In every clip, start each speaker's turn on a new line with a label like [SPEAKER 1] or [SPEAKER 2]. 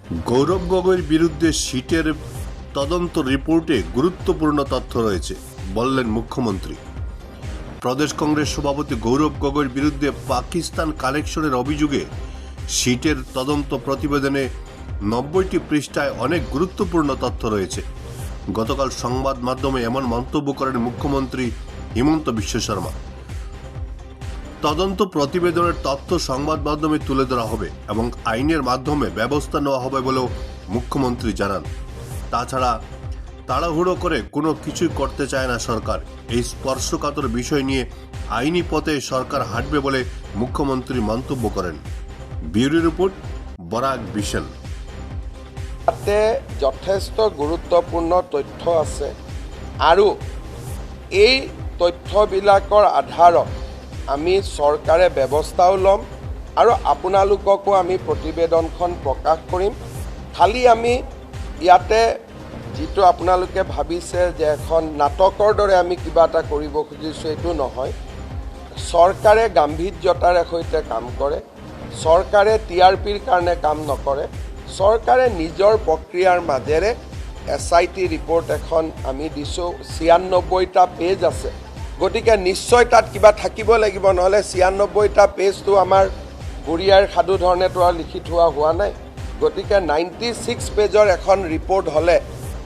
[SPEAKER 1] গৌরব গগৈর বিরুদ্ধে সিটের তদন্ত রিপোর্টে গুরুত্বপূর্ণ তথ্য রয়েছে বললেন মুখ্যমন্ত্রী। প্রদেশ কংগ্রেস সভাপতি গৌরব গগৈর বিরুদ্ধে পাকিস্তান কানেকশনের অভিযোগে সিটের তদন্ত প্রতিবেদনে 90টি পৃষ্ঠায় অনেক গুরুত্বপূর্ণ তথ্য রয়েছে। গতকাল সংবাদ মাধ্যমে এমন মন্তব্য করেন মুখ্যমন্ত্রী হিমন্ত বিশ্ব শর্মা। তদন্ত প্রতিবেদনের তথ্য সংবাদ মাধ্যমে তুলে ধরা হবে এবং আইনের মাধ্যমে ব্যবস্থা নেওয়া হবে বলেও মুখ্যমন্ত্রী জানান। তাছাড়া তাড়াহুড়ো করে কোনো কিছুই করতে চায় না সরকার। এই স্পর্শকাতর বিষয় নিয়ে আইনি পথে সরকার হাঁটবে বলে মুখ্যমন্ত্রী মন্তব্য করেন। Bureau report, Barak vision.
[SPEAKER 2] তাতে যথেষ্ট গুৰুত্বপূৰ্ণ তথ্য আছে আৰু এই তথ্যবিলাকৰ আধাৰত আমি চৰকাৰে ব্যৱস্থাও ল'ম আৰু আপোনালোককো আমি প্ৰতিবেদনখন প্ৰকাশ কৰিম। খালি আমি ইয়াতে যিটো আপোনালোকে ভাবিছে যে এখন নাটকৰ দৰে আমি কিবা এটা কৰিব খুজিছোঁ, এইটো নহয়। চৰকাৰে গাম্ভীৰ্যতাৰে সৈতে কাম কৰে। চৰকাৰে TRPৰ কাৰণে কাম নকৰে। চৰকাৰে নিজৰ প্ৰক্ৰিয়াৰ মাজেৰে SIT ৰিপৰ্ট এখন আমি দিছোঁ। 96টা পেজ আছে, গতিকে নিশ্চয় তাত কিবা থাকিব লাগিব, নহ'লে 96টা পেজটো আমাৰ বুঢ়ীয়াৰ সাধু ধৰণেতো আৰু লিখি থোৱা হোৱা নাই। গতিকে 96 পেজৰ এখন ৰিপৰ্ট হ'লে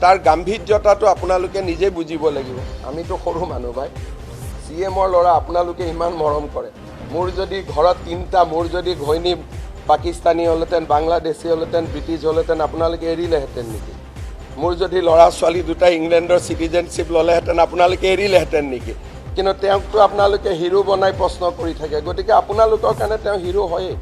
[SPEAKER 2] তাৰ গাম্ভীৰ্যতাটো আপোনালোকে নিজে বুজিব লাগিব। আমিতো সৰু মানুহ ভাই, CMৰ ল'ৰা আপোনালোকে ইমান মৰম কৰে। মোৰ যদি ঘৰত 3টা, মোৰ যদি ঘৈণী পাকিস্তানী হ'লহেঁতেন, বাংলাদেশী হ'লহেঁতেন, ব্ৰিটিছ হ'লহেঁতেন, আপোনালোকে এৰিলেহেঁতেন নেকি? মোৰ যদি ল'ৰা ছোৱালী দুটা ইংলেণ্ডৰ চিটিজেনশ্বিপ ল'লেহেঁতেন, আপোনালোকে এৰিলেহেঁতেন নেকি? কিন্তু তেওঁকতো আপোনালোকে হিৰো বনাই প্ৰশ্ন কৰি থাকে। গতিকে আপোনালোকৰ কাৰণে তেওঁ হিৰো হয়েই।